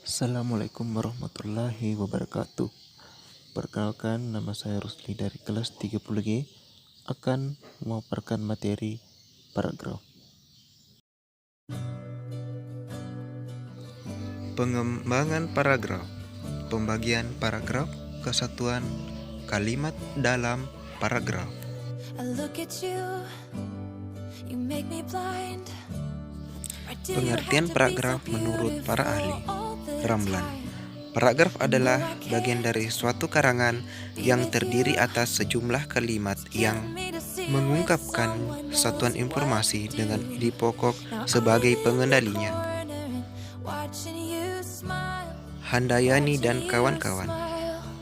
Assalamualaikum warahmatullahi wabarakatuh. Perkenalkan, nama saya Rusli dari kelas 30G akan memaparkan materi paragraf. Pengembangan paragraf. Pembagian paragraf, kesatuan kalimat dalam paragraf. Pengertian paragraf menurut para ahli. Ramlan. Paragraf adalah bagian dari suatu karangan yang terdiri atas sejumlah kalimat yang mengungkapkan satuan informasi dengan ide pokok sebagai pengendalinya. Handayani dan kawan-kawan.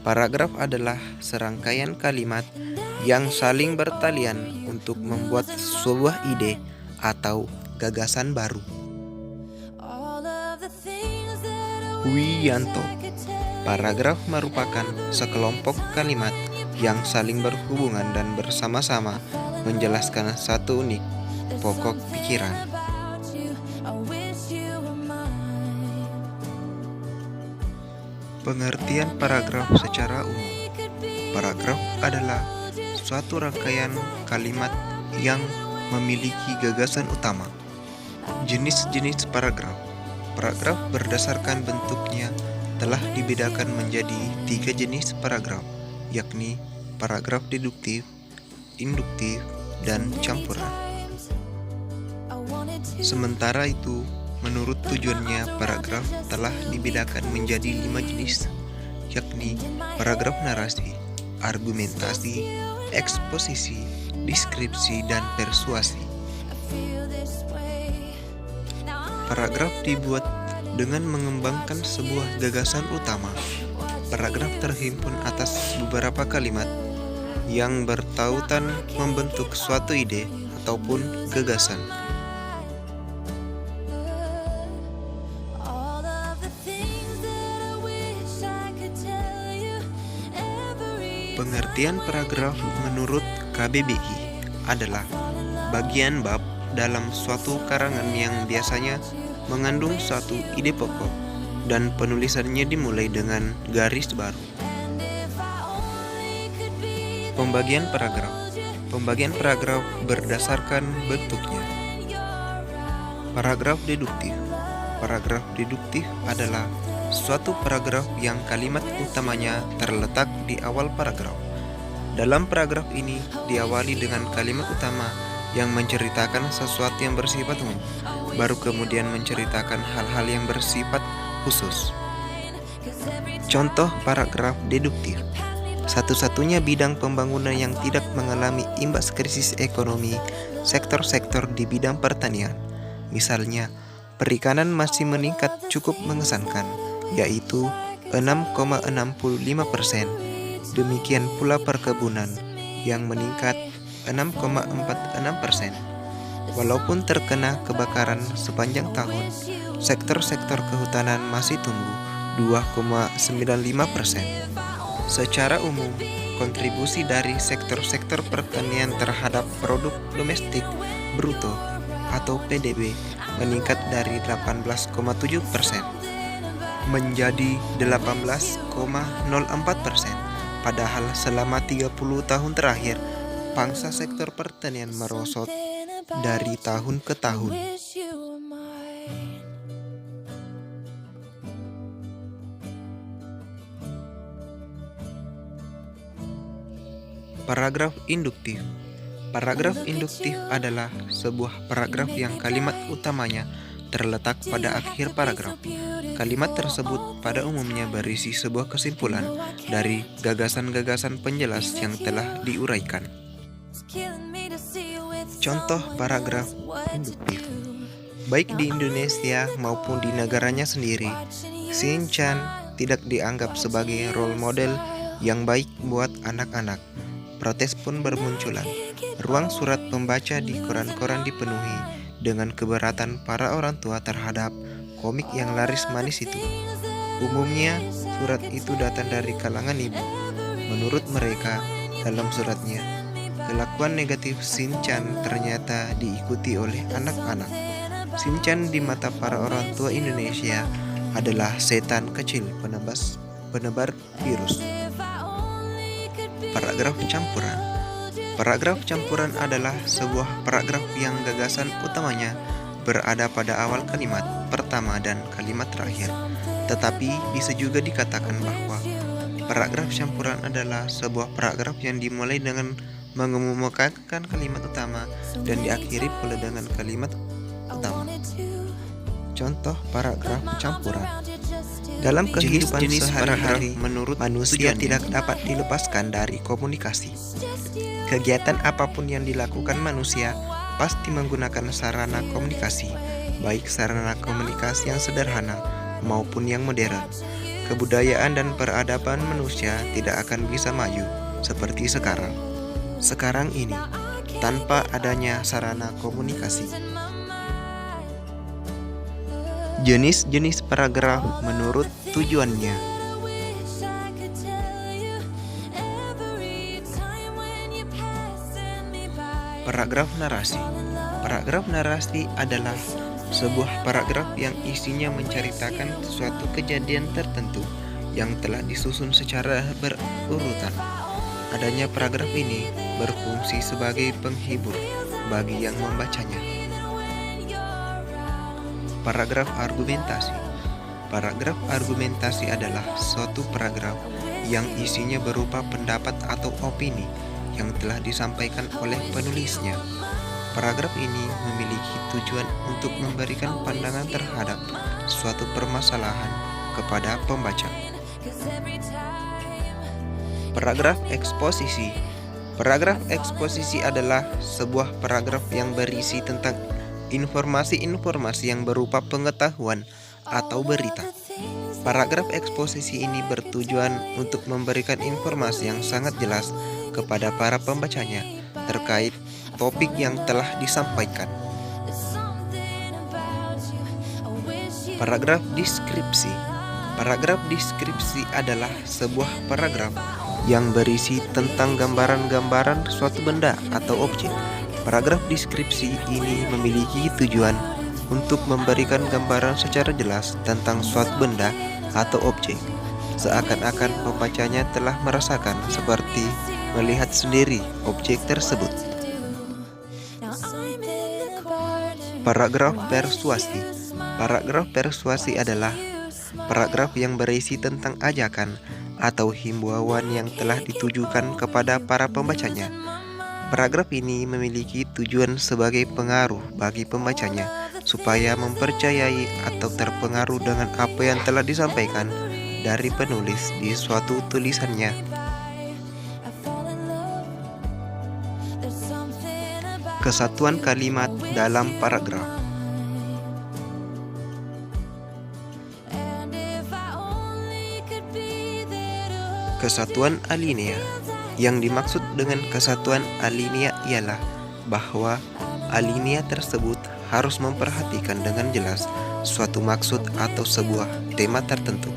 Paragraf adalah serangkaian kalimat yang saling bertalian untuk membuat sebuah ide atau gagasan baru. Wiyanto. Paragraf merupakan sekelompok kalimat yang saling berhubungan dan bersama-sama menjelaskan satu unit pokok pikiran. Pengertian paragraf secara umum. Paragraf adalah suatu rangkaian kalimat yang memiliki gagasan utama. Jenis-jenis paragraf. Paragraf berdasarkan bentuknya telah dibedakan menjadi 3 jenis paragraf, yakni paragraf deduktif, induktif, dan campuran. Sementara itu, menurut tujuannya, paragraf telah dibedakan menjadi 5 jenis, yakni paragraf narasi, argumentasi, eksposisi, deskripsi, dan persuasi. Paragraf dibuat dengan mengembangkan sebuah gagasan utama. Paragraf terhimpun atas beberapa kalimat yang bertautan membentuk suatu ide ataupun gagasan. Pengertian paragraf menurut KBBI adalah bagian bab dalam suatu karangan yang biasanya mengandung suatu ide pokok dan penulisannya dimulai dengan garis baru. Pembagian paragraf. Pembagian paragraf berdasarkan bentuknya. Paragraf deduktif. Paragraf deduktif adalah suatu paragraf yang kalimat utamanya terletak di awal paragraf. Dalam paragraf ini diawali dengan kalimat utama yang menceritakan sesuatu yang bersifat umum, baru kemudian menceritakan hal-hal yang bersifat khusus. Contoh paragraf deduktif. Satu-satunya bidang pembangunan yang tidak mengalami imbas krisis ekonomi sektor-sektor di bidang pertanian. Misalnya, perikanan masih meningkat cukup mengesankan, yaitu 6,65%. Demikian pula perkebunan yang meningkat 6,46%. Walaupun terkena kebakaran sepanjang tahun, sektor-sektor kehutanan masih tumbuh 2,95%. Secara umum, kontribusi dari sektor-sektor pertanian terhadap produk domestik bruto atau PDB meningkat dari 18,7% menjadi 18,04%. Padahal selama 30 tahun terakhir, pangsa sektor pertanian merosot dari tahun ke tahun. Paragraf induktif. Paragraf induktif adalah sebuah paragraf yang kalimat utamanya terletak pada akhir paragraf. Kalimat tersebut pada umumnya berisi sebuah kesimpulan dari gagasan-gagasan penjelas yang telah diuraikan. Contoh paragraf induktif. Baik di Indonesia maupun di negaranya sendiri, Shin-chan tidak dianggap sebagai role model yang baik buat anak-anak. Protes pun bermunculan. Ruang surat pembaca di koran-koran dipenuhi dengan keberatan para orang tua terhadap komik yang laris manis itu. Umumnya, surat itu datang dari kalangan ibu. Menurut mereka, dalam suratnya, kelakuan negatif Shin-chan ternyata diikuti oleh anak-anak. Shin-chan di mata para orang tua Indonesia adalah setan kecil penebar virus. Paragraf campuran. Paragraf campuran adalah sebuah paragraf yang gagasan utamanya berada pada awal kalimat pertama dan kalimat terakhir. Tetapi bisa juga dikatakan bahwa paragraf campuran adalah sebuah paragraf yang dimulai dengan mengemukakan kalimat utama dan diakhiri pula dengan kalimat utama. Contoh paragraf campuran. Dalam kehidupan sehari-hari, menurut manusia tidak dapat dilepaskan dari komunikasi. Kegiatan apapun yang dilakukan manusia pasti menggunakan sarana komunikasi, baik sarana komunikasi yang sederhana maupun yang modern. Kebudayaan dan peradaban manusia tidak akan bisa maju seperti sekarang ini tanpa adanya sarana komunikasi. Jenis-jenis paragraf menurut tujuannya. Paragraf narasi. Paragraf narasi adalah sebuah paragraf yang isinya menceritakan suatu kejadian tertentu yang telah disusun secara berurutan. Adanya paragraf ini berfungsi sebagai penghibur bagi yang membacanya. Paragraf argumentasi. Paragraf argumentasi adalah suatu paragraf yang isinya berupa pendapat atau opini yang telah disampaikan oleh penulisnya. Paragraf ini memiliki tujuan untuk memberikan pandangan terhadap suatu permasalahan kepada pembaca. Paragraf eksposisi. Paragraf eksposisi adalah sebuah paragraf yang berisi tentang informasi-informasi yang berupa pengetahuan atau berita. Paragraf eksposisi ini bertujuan untuk memberikan informasi yang sangat jelas kepada para pembacanya terkait topik yang telah disampaikan. Paragraf deskripsi. Paragraf deskripsi adalah sebuah paragraf yang berisi tentang gambaran-gambaran suatu benda atau objek. Paragraf deskripsi ini memiliki tujuan untuk memberikan gambaran secara jelas tentang suatu benda atau objek, seakan-akan pembacanya telah merasakan seperti melihat sendiri objek tersebut. Paragraf persuasi. Paragraf persuasi adalah paragraf yang berisi tentang ajakan atau himbauan yang telah ditujukan kepada para pembacanya. Paragraf ini memiliki tujuan sebagai pengaruh bagi pembacanya supaya mempercayai atau terpengaruh dengan apa yang telah disampaikan dari penulis di suatu tulisannya. Kesatuan kalimat dalam paragraf. Kesatuan alinea. Yang dimaksud dengan kesatuan alinea ialah bahwa alinea tersebut harus memperhatikan dengan jelas suatu maksud atau sebuah tema tertentu.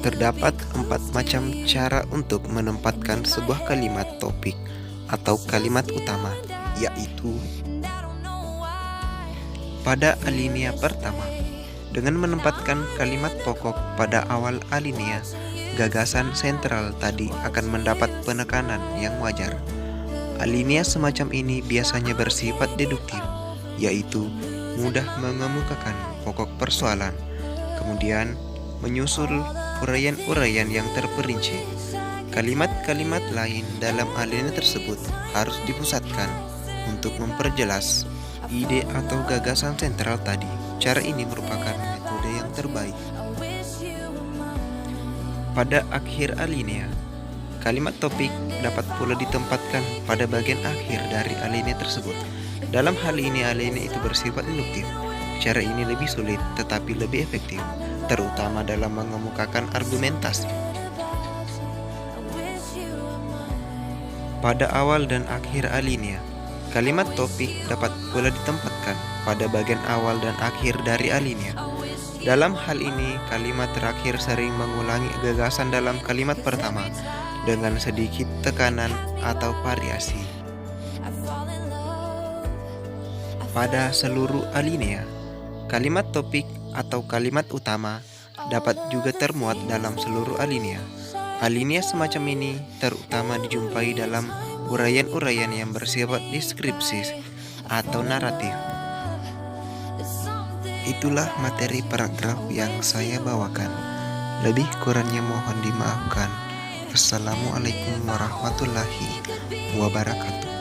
Terdapat 4 macam cara untuk menempatkan sebuah kalimat topik atau kalimat utama, yaitu pada alinea pertama, dengan menempatkan kalimat pokok pada awal alinea, gagasan sentral tadi akan mendapat penekanan yang wajar. Alinea semacam ini biasanya bersifat deduktif, yaitu mudah mengemukakan pokok persoalan, kemudian menyusul uraian-uraian yang terperinci. Kalimat-kalimat lain dalam alinea tersebut harus dipusatkan untuk memperjelas ide atau gagasan sentral tadi. Cara ini merupakan metode yang terbaik. Pada akhir alinea, kalimat topik dapat pula ditempatkan pada bagian akhir dari alinea tersebut. Dalam hal ini alinea itu bersifat induktif. Cara ini lebih sulit tetapi lebih efektif, terutama dalam mengemukakan argumentasi. Pada awal dan akhir alinea, kalimat topik dapat pula ditempatkan pada bagian awal dan akhir dari alinea. Dalam hal ini, kalimat terakhir sering mengulangi gagasan dalam kalimat pertama dengan sedikit tekanan atau variasi. Pada seluruh alinea, kalimat topik atau kalimat utama dapat juga termuat dalam seluruh alinea. Alinea semacam ini terutama dijumpai dalam uraian-uraian yang bersifat deskripsi atau naratif. Itulah materi paragraf yang saya bawakan. Lebih kurangnya mohon dimaafkan. Wassalamualaikum warahmatullahi wabarakatuh.